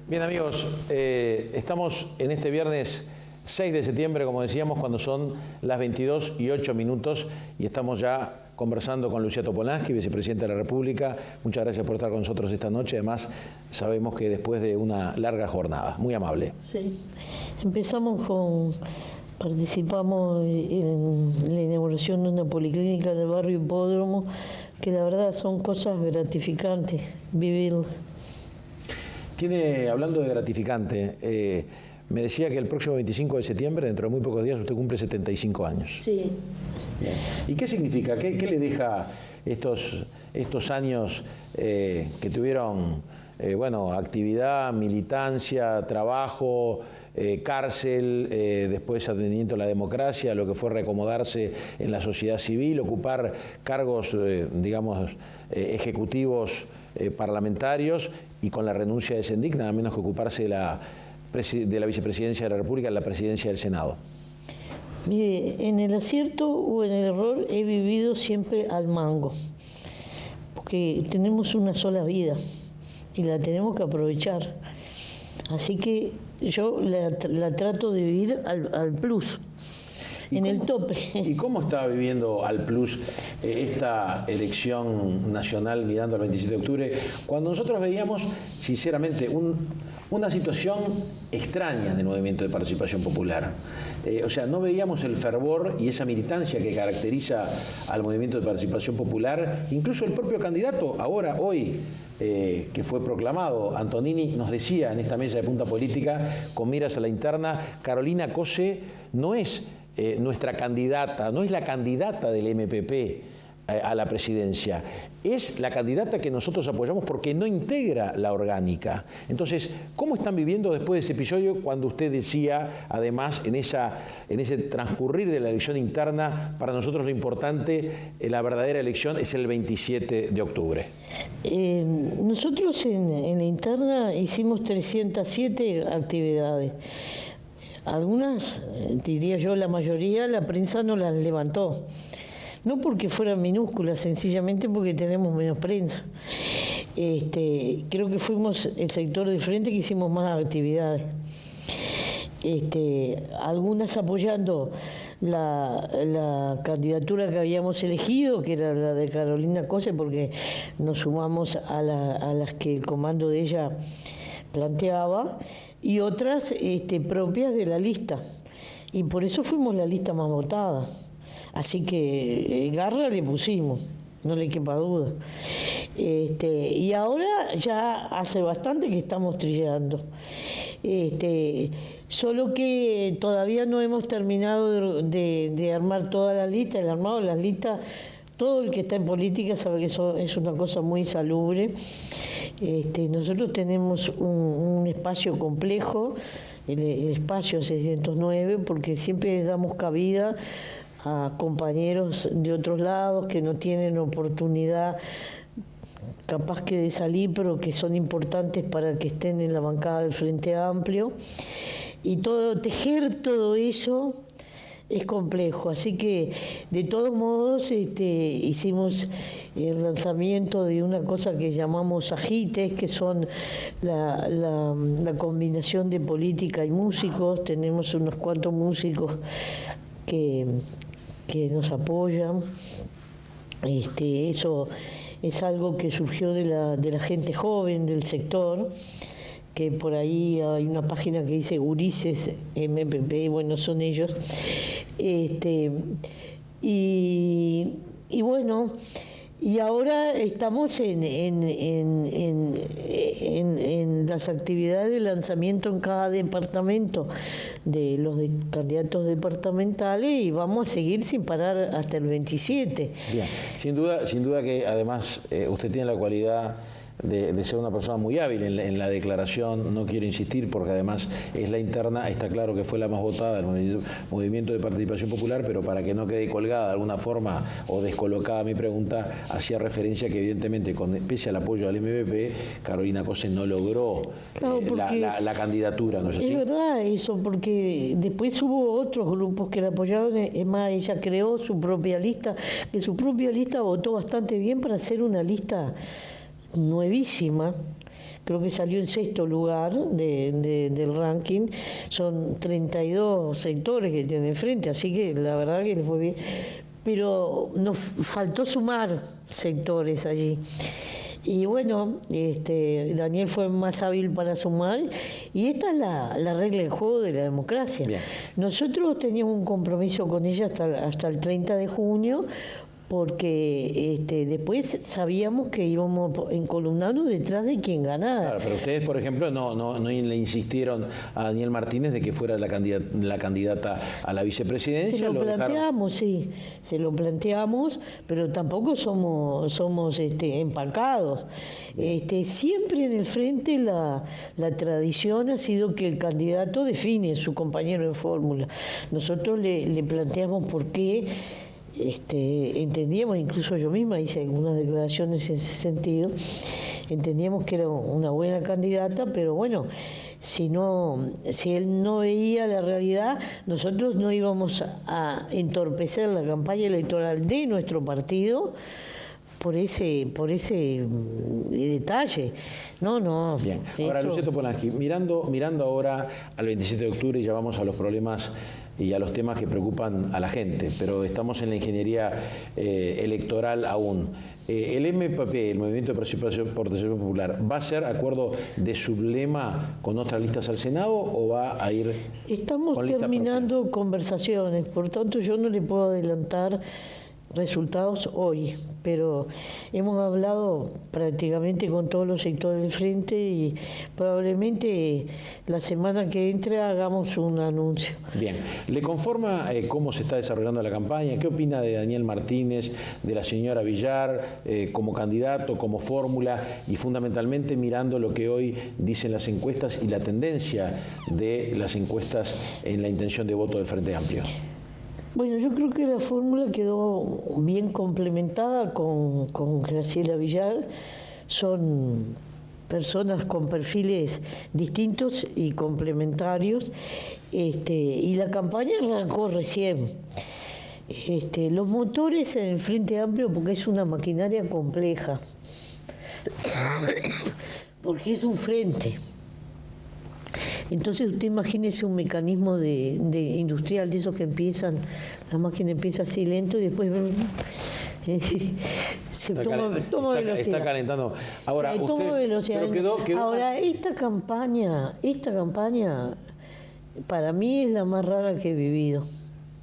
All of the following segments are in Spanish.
Bien, amigos, estamos en este viernes 6 de septiembre, como decíamos, cuando son las 22:08, y estamos ya conversando con Lucía Topolansky, vicepresidenta de la República. Muchas gracias por estar con nosotros esta noche. Además, sabemos que después de una larga jornada, muy amable. Sí, participamos en la inauguración de una policlínica del barrio Hipódromo, que la verdad son cosas gratificantes vivirlas. Hablando de gratificante, me decía que el próximo 25 de septiembre, dentro de muy pocos días, usted cumple 75 años. Sí. Bien. ¿Y qué significa? ¿Qué le deja estos años que tuvieron, actividad, militancia, trabajo, cárcel, después atendimiento a la democracia, lo que fue reacomodarse en la sociedad civil, ocupar cargos, ejecutivos parlamentarios, y con la renuncia de Sendik, nada menos que ocuparse de la vicepresidencia de la República, la presidencia del Senado? Mire, en el acierto o en el error he vivido siempre al mango, porque tenemos una sola vida y la tenemos que aprovechar. Así que yo la trato de vivir al plus, en el tope. ¿Y cómo está viviendo al plus esta elección nacional mirando al 27 de octubre? Cuando nosotros veíamos, sinceramente, una situación extraña del movimiento de participación popular. No veíamos el fervor y esa militancia que caracteriza al movimiento de participación popular. Incluso el propio candidato, hoy, que fue proclamado, Antonini, nos decía en esta mesa de Punta Política, con miras a la interna, Carolina Cose no es nuestra candidata, no es la candidata del MPP a la presidencia, es la candidata que nosotros apoyamos porque no integra la orgánica. Entonces, ¿cómo están viviendo después de ese episodio, cuando usted decía, además, en ese transcurrir de la elección interna, para nosotros lo importante, la verdadera elección es el 27 de octubre? Nosotros en la interna hicimos 307 actividades. Algunas, diría yo la mayoría, la prensa no las levantó. No porque fueran minúsculas, sencillamente porque tenemos menos prensa. Creo que fuimos el sector de frente que hicimos más actividades. Algunas apoyando la candidatura que habíamos elegido, que era la de Carolina Cose, porque nos sumamos a las que el comando de ella planteaba, y otras propias de la lista. Y por eso fuimos la lista más votada. Así que garra le pusimos, no le quepa duda. Y ahora ya hace bastante que estamos trillando. Solo que todavía no hemos terminado de armar toda la lista. El armado de las listas, todo el que está en política sabe que eso es una cosa muy insalubre. Nosotros tenemos un espacio complejo, el espacio 609, porque siempre damos cabida a compañeros de otros lados que no tienen oportunidad capaz que de salir, pero que son importantes para que estén en la bancada del Frente Amplio, y tejer todo eso es complejo. Así que de todos modos hicimos el lanzamiento de una cosa que llamamos ajites, que son la combinación de política y músicos. Tenemos unos cuantos músicos que nos apoyan. Eso es algo que surgió de la gente joven del sector, que por ahí hay una página que dice Gurises MPP, bueno, son ellos. Y ahora estamos en las actividades de lanzamiento en cada departamento de los candidatos departamentales, y vamos a seguir sin parar hasta el 27. Bien. Sin duda que además usted tiene la cualidad de ser una persona muy hábil en la declaración. No quiero insistir porque además es la interna, está claro que fue la más votada del movimiento de participación popular, pero para que no quede colgada de alguna forma o descolocada mi pregunta, hacía referencia que evidentemente, pese al apoyo del MPP, Carolina Cose no logró la candidatura, ¿no es así? Es verdad eso, porque después hubo otros grupos que la apoyaron. Es más, ella creó su propia lista, que su propia lista votó bastante bien para hacer una lista nuevísima, creo que salió en 6º lugar del ranking. Son 32 sectores que tienen frente, así que la verdad que le fue bien. Pero nos faltó sumar sectores allí. Y bueno, Daniel fue más hábil para sumar, y esta es la regla del juego de la democracia. Bien. Nosotros teníamos un compromiso con ella hasta el 30 de junio, porque después sabíamos que íbamos encolumnarnos detrás de quien ganara. Claro, pero ustedes, por ejemplo, no le insistieron a Daniel Martínez de que fuera la candidata a la vicepresidencia. Se lo planteamos, sí, se lo planteamos, pero tampoco somos empacados. Siempre en el frente la tradición ha sido que el candidato define su compañero de fórmula. Nosotros le planteamos por qué. Entendíamos, incluso yo misma hice algunas declaraciones en ese sentido, entendíamos que era una buena candidata, pero bueno, si él no veía la realidad, nosotros no íbamos a entorpecer la campaña electoral de nuestro partido por ese detalle. No. Bien. Ahora, Luceto Polanski, mirando ahora al 27 de octubre, ya vamos a los problemas y a los temas que preocupan a la gente, pero estamos en la ingeniería electoral aún. ¿El MPP, el Movimiento de Participación Popular, va a ser acuerdo de sublema con otras listas al Senado o va a ir? Estamos terminando conversaciones, por tanto yo no le puedo adelantar resultados hoy, pero hemos hablado prácticamente con todos los sectores del frente y probablemente la semana que entre hagamos un anuncio. Bien, ¿le conforma cómo se está desarrollando la campaña? ¿Qué opina de Daniel Martínez, de la señora Villar como candidato, como fórmula y fundamentalmente mirando lo que hoy dicen las encuestas y la tendencia de las encuestas en la intención de voto del Frente Amplio? Bueno, yo creo que la fórmula quedó bien complementada con Graciela Villar. Son personas con perfiles distintos y complementarios, y la campaña arrancó recién. Los motores en el Frente Amplio, porque es una maquinaria compleja, porque es un frente. Entonces usted imagínese un mecanismo de industrial de esos que empiezan, la máquina empieza así lento y después se toma velocidad. Está calentando. Ahora, toma velocidad. Pero quedó ahora, esta campaña para mí es la más rara que he vivido.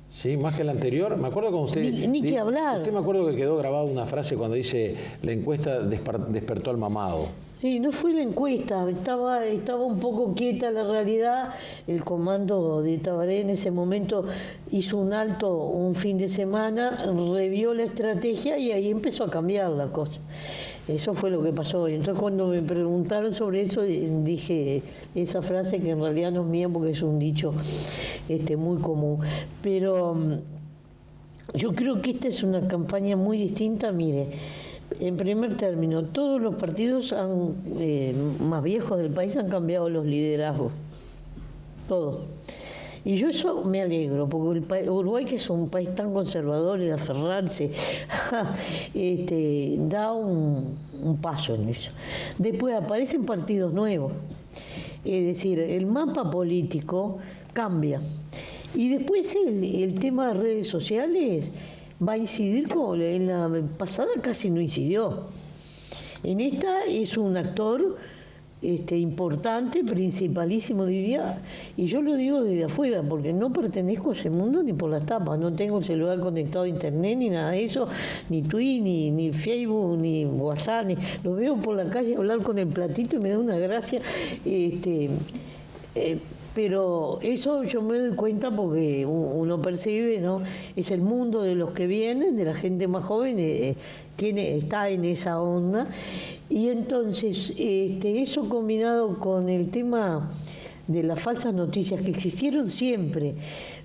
Sí, más que la anterior. Me acuerdo con usted. Ni que hablar. Usted me acuerdo que quedó grabada una frase cuando dice: la encuesta despertó al mamado. Sí, no fue la encuesta, estaba un poco quieta la realidad. El comando de Tabaré en ese momento hizo un alto un fin de semana, revió la estrategia y ahí empezó a cambiar la cosa. Eso fue lo que pasó. Entonces cuando me preguntaron sobre eso, dije esa frase que en realidad no es mía porque es un dicho muy común. Pero yo creo que esta es una campaña muy distinta, mire. En primer término, todos los partidos más viejos del país han cambiado los liderazgos. Todos. Y yo eso me alegro, porque Uruguay, que es un país tan conservador y de aferrarse, da un paso en eso. Después aparecen partidos nuevos. Es decir, el mapa político cambia. Y después el tema de redes sociales va a incidir como en la pasada casi no incidió. En esta es un actor importante, principalísimo diría, y yo lo digo desde afuera porque no pertenezco a ese mundo ni por las tapas, no tengo el celular conectado a internet ni nada de eso, ni Twitter, ni Facebook, ni WhatsApp, lo veo por la calle hablar con el platito y me da una gracia, pero eso yo me doy cuenta porque uno percibe, ¿no? Es el mundo de los que vienen, de la gente más joven, está en esa onda. Y entonces, eso combinado con el tema de las falsas noticias que existieron siempre,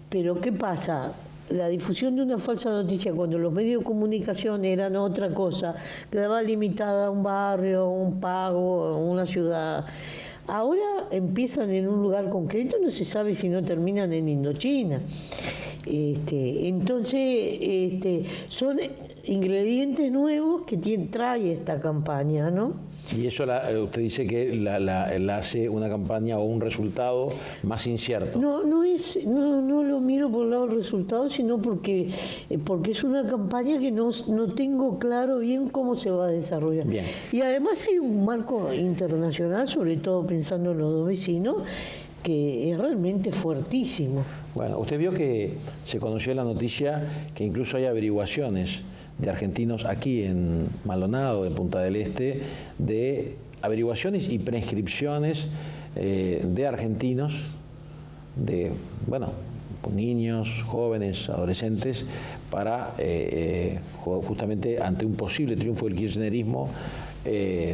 pero ¿qué pasa? La difusión de una falsa noticia cuando los medios de comunicación eran otra cosa, quedaba limitada a un barrio, un pago, una ciudad. Ahora empiezan en un lugar concreto, no se sabe si no terminan en Indochina. Entonces, son ingredientes nuevos que trae esta campaña, ¿no? Y eso usted dice que la hace una campaña o un resultado más incierto. No lo miro por el lado del resultado, sino porque es una campaña que no tengo claro bien cómo se va a desarrollar. Bien. Y además hay un marco internacional, sobre todo pensando en los dos vecinos, que es realmente fuertísimo. Bueno, usted vio que se conoció la noticia que incluso hay averiguaciones de argentinos aquí en Maldonado, en Punta del Este, de averiguaciones y prescripciones de argentinos, de, niños, jóvenes, adolescentes, para justamente ante un posible triunfo del kirchnerismo,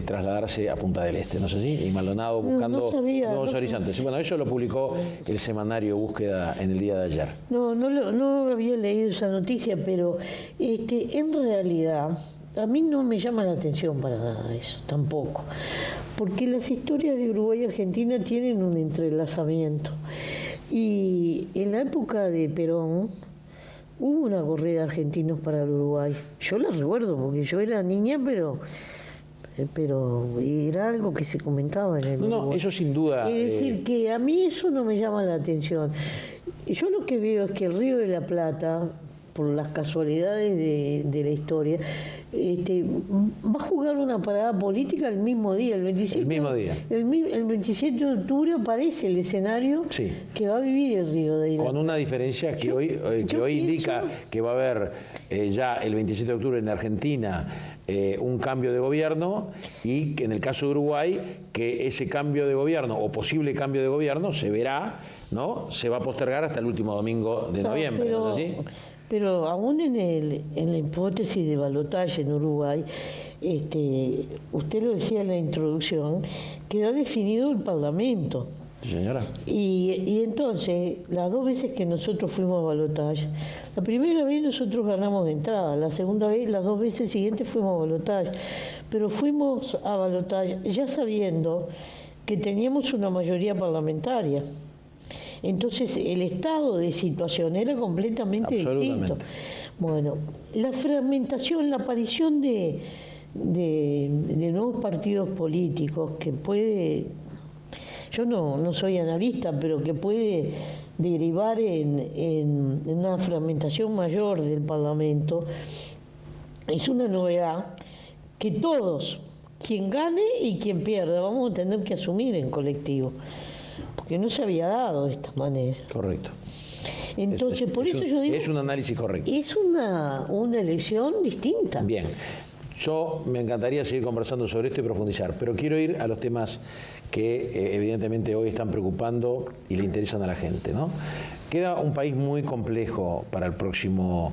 trasladarse a Punta del Este, ¿no es así? Y Maldonado buscando nuevos horizontes. Bueno, eso lo publicó el semanario Búsqueda en el día de ayer. No había leído esa noticia, pero en realidad a mí no me llama la atención para nada eso, tampoco. Porque las historias de Uruguay y Argentina tienen un entrelazamiento. Y en la época de Perón hubo una corrida de argentinos para el Uruguay. Yo la recuerdo porque yo era niña, pero era algo que se comentaba en el Uruguay. No, eso sin duda. Es decir, que a mí eso no me llama la atención. Yo lo que veo es que el Río de la Plata, por las casualidades de la historia, va a jugar una parada política el mismo día, el 27. El mismo día. El 27 de octubre aparece el escenario que va a vivir el Río de la Plata. Con una diferencia que hoy indica que va a haber ya el 27 de octubre en Argentina un cambio de gobierno, y que en el caso de Uruguay, que ese cambio de gobierno o posible cambio de gobierno se verá, ¿no? Se va a postergar hasta el último domingo de noviembre, ¿no es así? Pero aún en la hipótesis de balotaje en Uruguay, usted lo decía en la introducción, queda definido el Parlamento. Sí, señora. Y entonces, las dos veces que nosotros fuimos a balotaje, la primera vez nosotros ganamos de entrada, la segunda vez, las dos veces siguientes fuimos a balotaje, pero fuimos a balotaje ya sabiendo que teníamos una mayoría parlamentaria. Entonces el estado de situación era completamente distinto. Bueno, la fragmentación, la aparición de nuevos partidos políticos que puede, yo no soy analista, pero que puede derivar en una fragmentación mayor del Parlamento, es una novedad que todos, quien gane y quien pierda, vamos a tener que asumir en colectivo. Que no se había dado de esta manera. Correcto. Entonces, por eso yo digo... Es un análisis correcto. Es una elección distinta. Bien. Yo me encantaría seguir conversando sobre esto y profundizar, pero quiero ir a los temas que evidentemente hoy están preocupando y le interesan a la gente, ¿no? Queda un país muy complejo para la próxima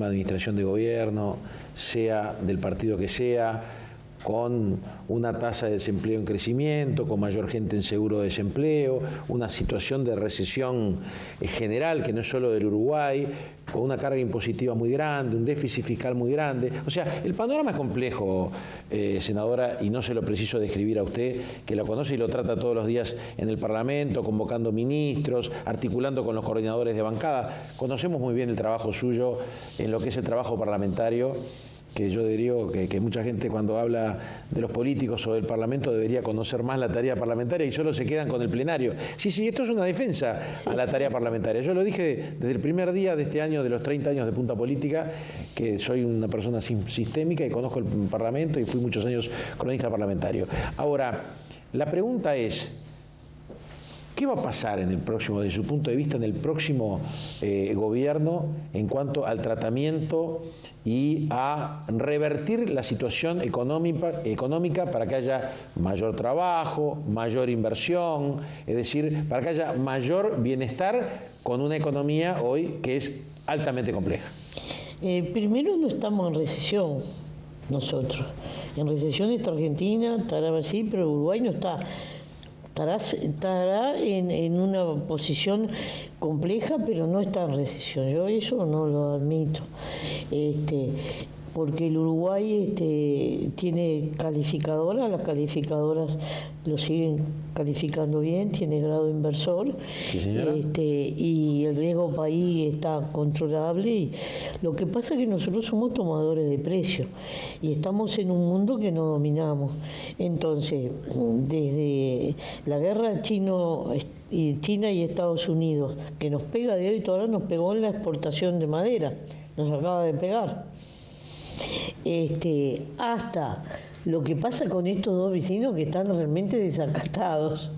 administración de gobierno, sea del partido que sea, con una tasa de desempleo en crecimiento, con mayor gente en seguro de desempleo, una situación de recesión general que no es solo del Uruguay, con una carga impositiva muy grande, un déficit fiscal muy grande. O sea, el panorama es complejo, senadora, y no se lo preciso describir a usted, que lo conoce y lo trata todos los días en el Parlamento, convocando ministros, articulando con los coordinadores de bancada. Conocemos muy bien el trabajo suyo en lo que es el trabajo parlamentario, que yo diría que mucha gente cuando habla de los políticos o del Parlamento debería conocer más la tarea parlamentaria y solo se quedan con el plenario. Sí, esto es una defensa a la tarea parlamentaria. Yo lo dije desde el primer día de este año, de los 30 años de Punta Política, que soy una persona sistémica y conozco el Parlamento y fui muchos años cronista parlamentario. Ahora, la pregunta es, ¿qué va a pasar desde su punto de vista, en el próximo gobierno en cuanto al tratamiento y a revertir la situación económica para que haya mayor trabajo, mayor inversión, es decir, para que haya mayor bienestar con una economía hoy que es altamente compleja? Primero, no estamos en recesión nosotros. En recesión está Argentina, estará Brasil, pero Uruguay no está. Estará en una posición compleja, pero no está en recesión. Yo eso no lo admito. porque el Uruguay tiene calificadoras, las calificadoras lo siguen calificando bien, tiene grado inversor, Sí, señora. Y el riesgo país está controlable. Y lo que pasa es que nosotros somos tomadores de precios y estamos en un mundo que no dominamos. Entonces, desde la guerra China y Estados Unidos, que nos pega de hoy, ahora nos pegó en la exportación de madera, nos acaba de pegar. Hasta lo que pasa con estos dos vecinos que están realmente desacatados.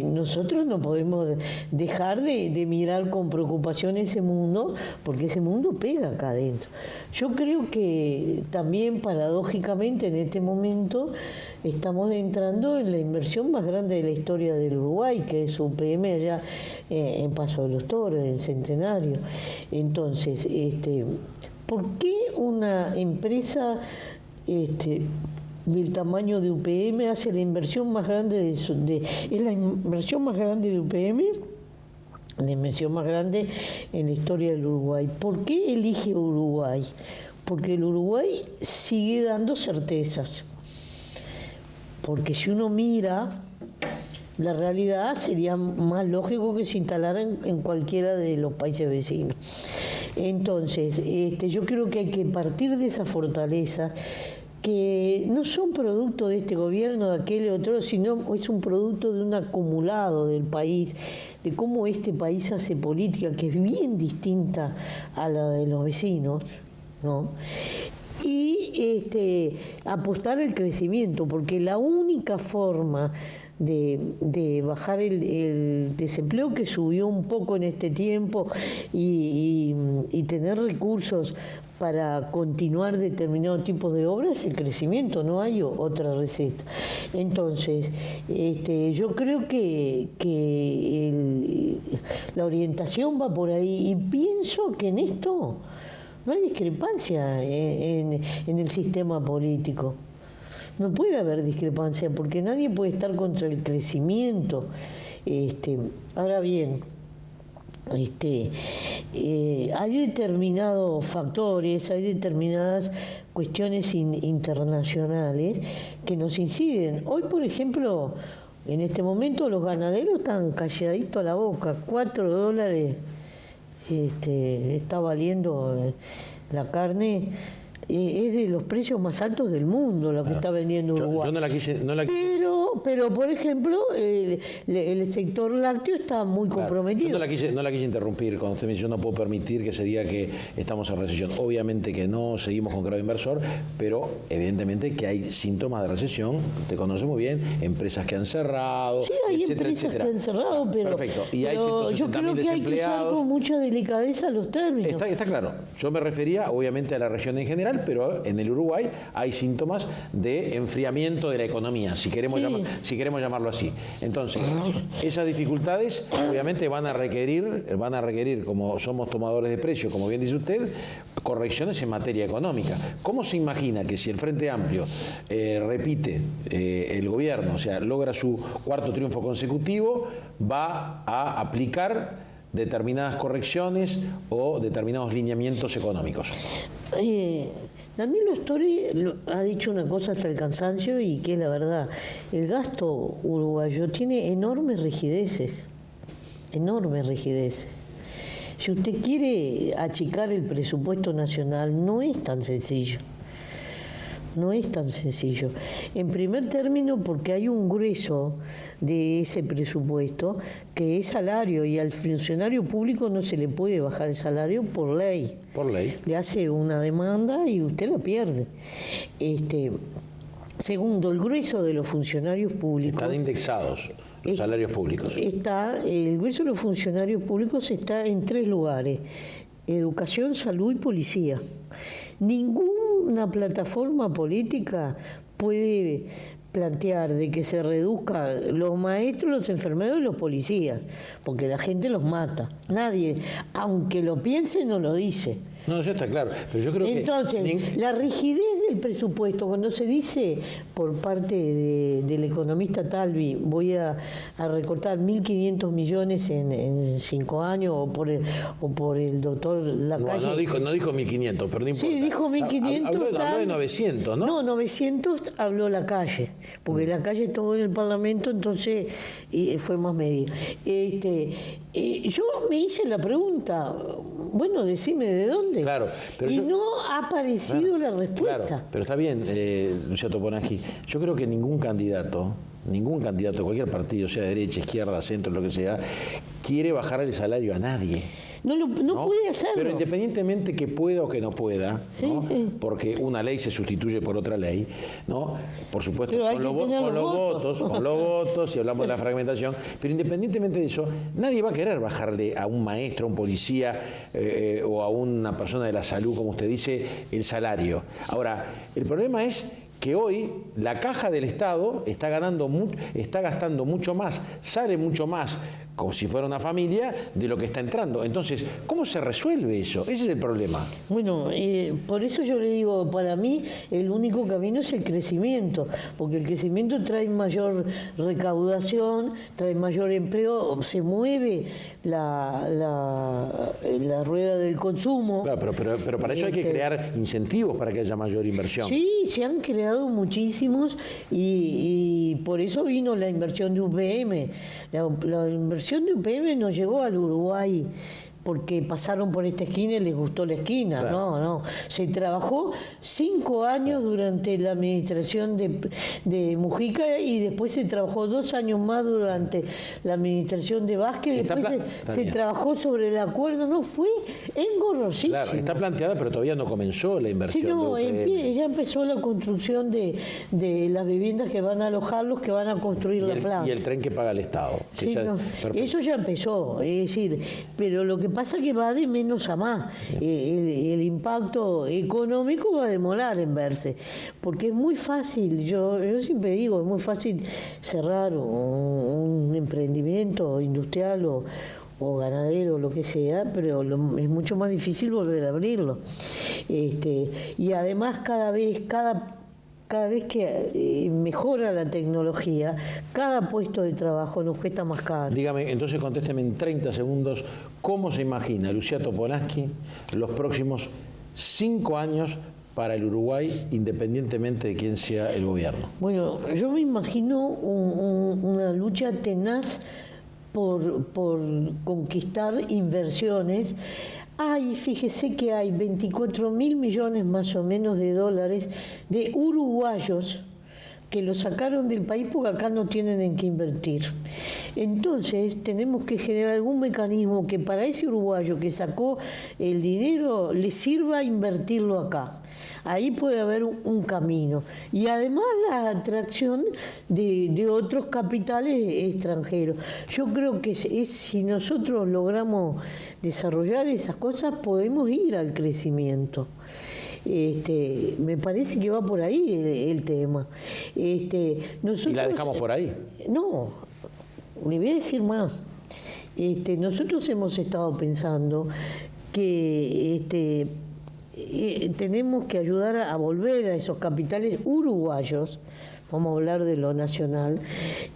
Nosotros no podemos dejar de mirar con preocupación ese mundo, porque ese mundo pega acá adentro. Yo creo que también paradójicamente en este momento estamos entrando en la inversión más grande de la historia del Uruguay, que es UPM allá en Paso de los Toros, en el Centenario. Entonces, ¿por qué una empresa del tamaño de UPM hace la inversión más grande es la inversión más grande de UPM, la inversión más grande en la historia del Uruguay? ¿Por qué elige Uruguay? Porque el Uruguay sigue dando certezas. Porque si uno mira la realidad, sería más lógico que se instalara en cualquiera de los países vecinos. Entonces, yo creo que hay que partir de esa fortaleza, que no son producto de este gobierno, de aquel otro, sino es un producto de un acumulado del país, de cómo este país hace política, que es bien distinta a la de los vecinos, ¿no? Y apostar al crecimiento, porque la única forma de bajar el desempleo, que subió un poco en este tiempo, y tener recursos para continuar determinados tipos de obras, el crecimiento, no hay otra receta. Entonces, yo creo que la orientación va por ahí, y pienso que en esto no hay discrepancia en el sistema político. No puede haber discrepancia, porque nadie puede estar contra el crecimiento. Ahora bien, hay determinados factores, hay determinadas cuestiones internacionales que nos inciden. Hoy, por ejemplo, en este momento los ganaderos están calladitos a la boca. $4 está valiendo la carne. Es de los precios más altos del mundo lo que está vendiendo Uruguay. Yo no la quise. Pero por ejemplo, el sector lácteo está muy comprometido. Yo no la quise interrumpir cuando usted me dice: yo no puedo permitir que se diga que estamos en recesión. Obviamente que no, seguimos con grado inversor, pero evidentemente que hay síntomas de recesión. Te conoce muy bien, empresas que han cerrado, sí, hay etcétera, empresas etcétera. que han cerrado, pero perfecto. Y hay yo creo que hay que usar con mucha delicadeza los términos. Está claro. Yo me refería obviamente a la región en general, pero en el Uruguay hay síntomas de enfriamiento de la economía, si queremos llamarlo así. Entonces, esas dificultades obviamente van a requerir, como somos tomadores de precios, como bien dice usted, correcciones en materia económica. ¿Cómo se imagina que si el Frente Amplio repite el gobierno, o sea, logra su cuarto triunfo consecutivo, va a aplicar determinadas correcciones o determinados lineamientos económicos? Danilo Astori ha dicho una cosa hasta el cansancio, y que es la verdad. El gasto uruguayo tiene enormes rigideces. Si usted quiere achicar el presupuesto nacional, no es tan sencillo. No es tan sencillo. En primer término, porque hay un grueso de ese presupuesto que es salario, y al funcionario público no se le puede bajar el salario por ley. Por ley. Le hace una demanda y usted la pierde. Segundo, el grueso de los funcionarios públicos... Están indexados los salarios públicos. El grueso de los funcionarios públicos está en 3 lugares: educación, salud y policía. Ninguna plataforma política puede plantear de que se reduzca los maestros, los enfermeros y los policías, porque la gente los mata. Nadie, aunque lo piense, no lo dice. No, ya está claro. Pero yo creo entonces, la rigidez del presupuesto, cuando se dice por parte del economista Talvi, voy a recortar 1.500 millones en 5 años, o por el doctor Lacalle. No dijo 1.500, pero no importa. Sí, dijo 1.500. Habló de 900, ¿no? No, 900 habló Lacalle, porque Lacalle estuvo en el Parlamento, entonces fue más medida. Yo me hice la pregunta, bueno, decime de dónde. Claro, pero no ha aparecido la respuesta. Claro, pero está bien, Luciano Toponaghi. Yo creo que ningún candidato de cualquier partido, sea derecha, izquierda, centro, lo que sea, quiere bajar el salario a nadie. No puede hacerlo. Pero independientemente que pueda o que no pueda, ¿no? Porque una ley se sustituye por otra ley, ¿no? Por supuesto, con los votos, si hablamos de la fragmentación, pero independientemente de eso, nadie va a querer bajarle a un maestro, a un policía o a una persona de la salud, como usted dice, el salario. Ahora, el problema es que hoy la caja del Estado está gastando mucho más, sale mucho más, como si fuera una familia, de lo que está entrando. Entonces, ¿cómo se resuelve eso? Ese es el problema. Bueno, por eso yo le digo, para mí el único camino es el crecimiento, porque el crecimiento trae mayor recaudación, trae mayor empleo, se mueve la rueda del consumo. Claro, pero para eso hay que crear incentivos para que haya mayor inversión. Sí, se han creado muchísimos y por eso vino la inversión de UPM. La inversión de UPM nos llevó al Uruguay porque pasaron por esta esquina y les gustó la esquina. Claro. No. Se trabajó 5 años durante la administración de Mujica y después se trabajó 2 años más durante la administración de Vázquez. Después se trabajó sobre el acuerdo. No, fue engorrosísimo. Claro, está planteada, pero todavía no comenzó la inversión. Sí, no, ya empezó la construcción de las viviendas que van a alojarlos, que van a construir la planta. Y el tren que paga el Estado. Sí, eso ya empezó, es decir, pero lo que pasa que va de menos a más. El impacto económico va a demorar en verse, porque es muy fácil, yo siempre digo, es muy fácil cerrar un emprendimiento industrial o ganadero, lo que sea, pero es mucho más difícil volver a abrirlo. Y además cada vez que mejora la tecnología, cada puesto de trabajo nos cuesta más caro. Dígame, entonces contésteme en 30 segundos, ¿cómo se imagina Luciano Toponaghi los próximos 5 años para el Uruguay, independientemente de quién sea el gobierno? Bueno, yo me imagino una lucha tenaz por conquistar inversiones. Fíjese que hay 24.000 millones más o menos de dólares de uruguayos que lo sacaron del país porque acá no tienen en qué invertir. Entonces tenemos que generar algún mecanismo que para ese uruguayo que sacó el dinero le sirva a invertirlo acá. Ahí puede haber un camino. Y además la atracción de otros capitales extranjeros. Yo creo que si nosotros logramos desarrollar esas cosas, podemos ir al crecimiento. Me parece que va por ahí el tema. Nosotros, ¿y la dejamos por ahí? No, le voy a decir más. Nosotros hemos estado pensando que tenemos que ayudar a volver a esos capitales uruguayos, vamos a hablar de lo nacional,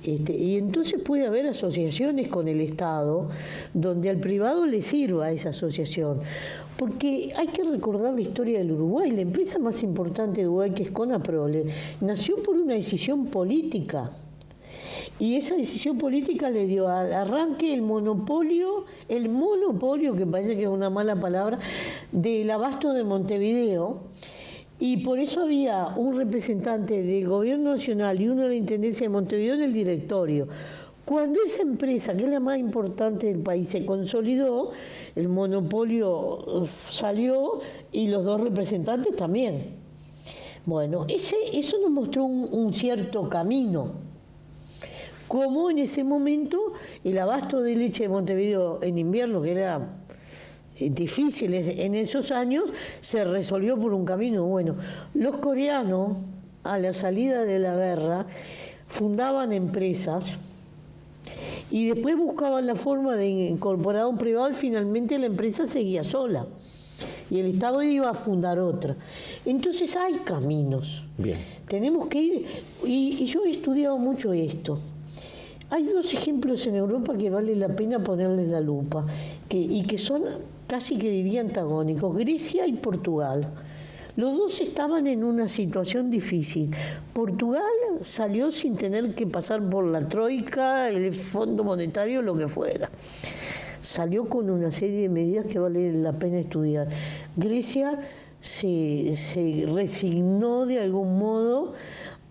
y entonces puede haber asociaciones con el Estado donde al privado le sirva esa asociación. Porque hay que recordar la historia del Uruguay. La empresa más importante de Uruguay, que es Conaprole, nació por una decisión política. Y esa decisión política le dio al arranque el monopolio, que parece que es una mala palabra, del abasto de Montevideo. Y por eso había un representante del gobierno nacional y uno de la Intendencia de Montevideo en el directorio. Cuando esa empresa, que es la más importante del país, se consolidó, el monopolio salió y los 2 representantes también. Bueno, eso nos mostró un cierto camino. Como en ese momento el abasto de leche de Montevideo en invierno, que era difícil en esos años, se resolvió por un camino. Bueno, los coreanos, a la salida de la guerra, fundaban empresas y después buscaban la forma de incorporar a un privado y finalmente la empresa seguía sola. y el Estado iba a fundar otra. Entonces hay caminos. Bien. Tenemos que ir, y yo he estudiado mucho esto. Hay dos ejemplos en Europa que vale la pena ponerles la lupa, y que son casi que diría antagónicos, Grecia y Portugal. Los dos estaban en una situación difícil. Portugal salió sin tener que pasar por la Troika, el Fondo Monetario, lo que fuera. Salió con una serie de medidas que vale la pena estudiar. Grecia se resignó de algún modo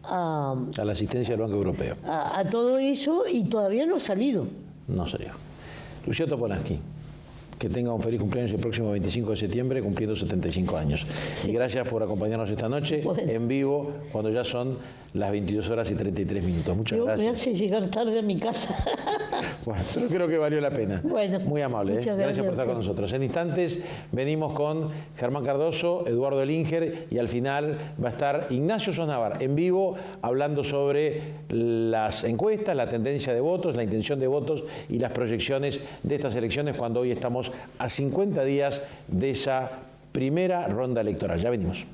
a la asistencia del Banco Europeo. A todo eso, y todavía no ha salido. No salió. Lucía Topolansky, que tenga un feliz cumpleaños el próximo 25 de septiembre, cumpliendo 75 años. Sí. Y gracias por acompañarnos esta noche, en vivo, cuando ya son las 22 horas y 33 minutos. Muchas gracias. Me hace llegar tarde a mi casa. Bueno, pero creo que valió la pena. Bueno, muy amable. Gracias por estar con nosotros. En instantes venimos con Germán Cardoso, Eduardo Elinger, y al final va a estar Ignacio Sosnavar en vivo hablando sobre las encuestas, la tendencia de votos, la intención de votos y las proyecciones de estas elecciones, cuando hoy estamos a 50 días de esa primera ronda electoral. Ya venimos.